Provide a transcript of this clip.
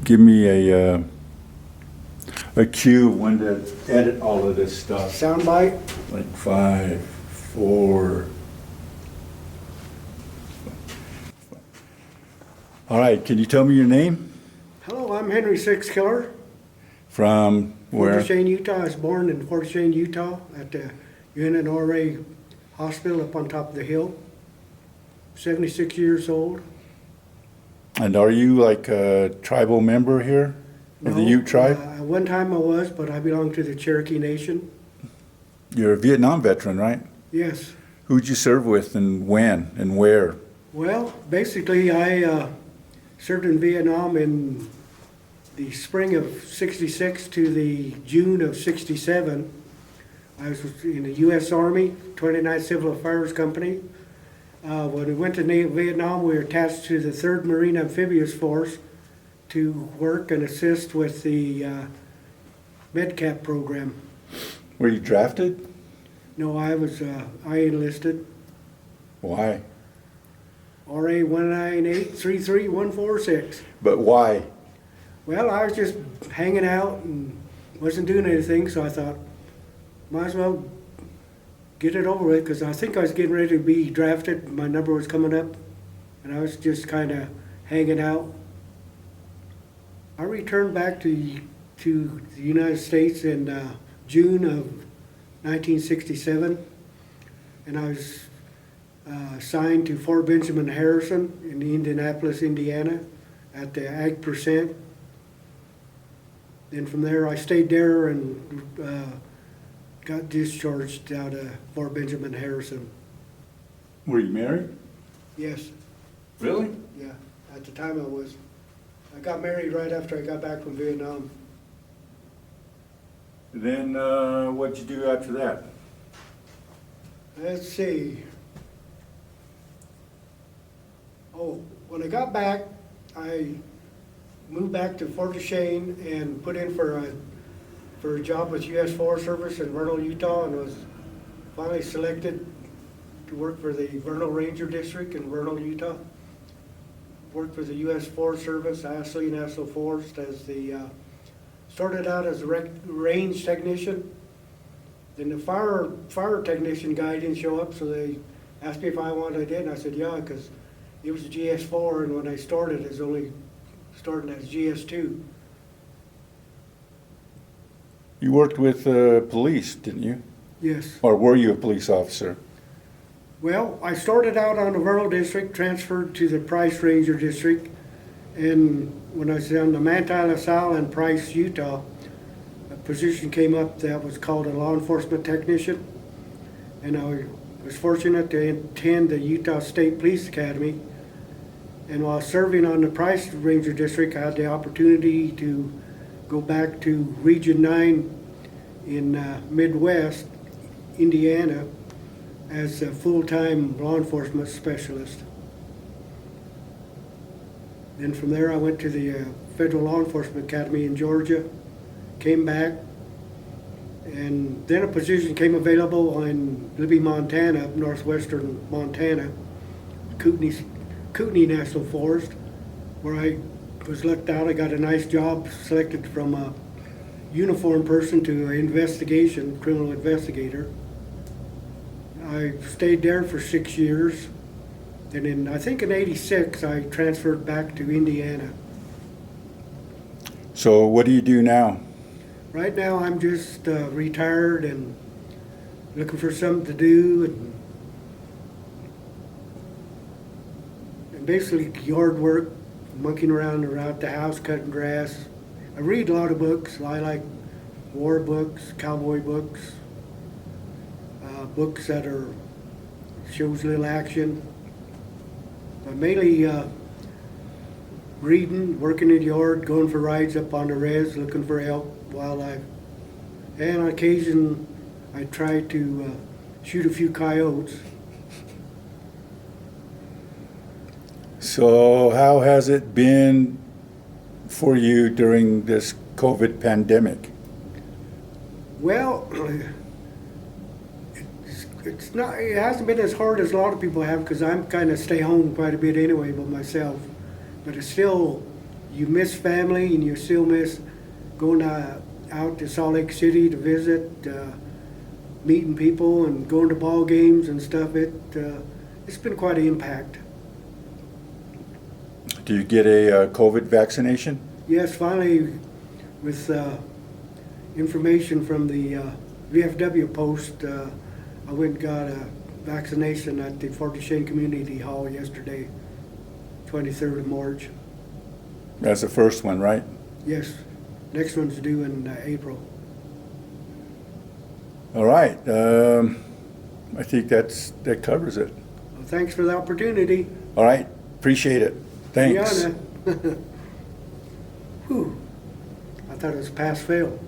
give me a cue of when to edit all of this stuff. Soundbite? Like 5, 4. All right, can you tell me your name? Hello, I'm Henry Sixkiller. From Fort where? Duchesne, Utah. I was born in Fort Duchesne, Utah at the UNRA hospital up on top of the hill. 76 years old. And are you like a tribal member here of the Ute tribe? One time I was, but I belong to the Cherokee Nation. You're a Vietnam veteran, right? Yes. Who'd you serve with and when and where? Well, basically I served in Vietnam in the spring of 66 to the June of 67. I was in the U.S. Army, 29th Civil Affairs Company. When we went to Vietnam, we were attached to the 3rd Marine Amphibious Force to work and assist with the MedCap program. Were you drafted? No, I enlisted. Why? RA 198-33146. But why? Well, I was just hanging out and wasn't doing anything, so I thought, might as well get it over with, because I think I was getting ready to be drafted. My number was coming up, and I was just kind of hanging out. I returned back to the United States in June of 1967, and I was assigned to Fort Benjamin Harrison in Indianapolis, Indiana, at the Ag Percent. Then from there, I stayed there and got discharged out of Fort Benjamin Harrison. Were you married? Yes, Really? yeah. At the time I was. I got married right after I got back from Vietnam. Then what'd you do after that? Let's see. Oh, when I got back, I moved back to Fort Duchesne and put in for a job with U.S. Forest Service in Vernal, Utah, and was finally selected to work for the Vernal Ranger District in Vernal, Utah. Worked for the U.S. Forest Service, Ashley National Forest, as started out as a range technician. Then the fire technician guy didn't show up, so they asked me if I wanted it, and I said yeah, because it was a GS4, and when I started, it was only starting as GS2. You worked with police, didn't you? Yes. Or were you a police officer? Well, I started out on the Vernal District, transferred to the Price Ranger District, and when I was on the Manti La Salle in Price, Utah, a position came up that was called a law enforcement technician, and I was fortunate to attend the Utah State Police Academy. And while serving on the Price Ranger District, I had the opportunity to go back to Region 9 in Midwest, Indiana, as a full-time law enforcement specialist. Then from there I went to the Federal Law Enforcement Academy in Georgia, came back, and then a position came available in Libby, Montana, up northwestern Montana, Kootenai National Forest, where I was looked out. I got a nice job, selected from a uniformed person to an criminal investigator. I stayed there for 6 years. And I think in '86, I transferred back to Indiana. So what do you do now? Right now, I'm just retired and looking for something to do, and basically yard work, monkeying around the house, cutting grass. I read a lot of books. I like war books, cowboy books, books that shows little action. But mainly reading, working in the yard, going for rides up on the res, looking for elk, wildlife. And on occasion, I try to shoot a few coyotes. So how has it been for you during this COVID pandemic? Well, it hasn't been as hard as a lot of people have, because I'm kind of stay home quite a bit anyway by myself. But it's still, you miss family and you still miss going out to Salt Lake City to visit, meeting people and going to ball games and stuff. It's been quite an impact. Do you get a COVID vaccination? Yes, finally, with information from the VFW post, I went and got a vaccination at the Fort Duchesne Community Hall yesterday, 23rd of March. That's the first one, right? Yes, next one's due in April. All right. I think that covers it. Well, thanks for the opportunity. All right. Appreciate it. Thanks. Brianna. Whew. I thought it was pass-fail.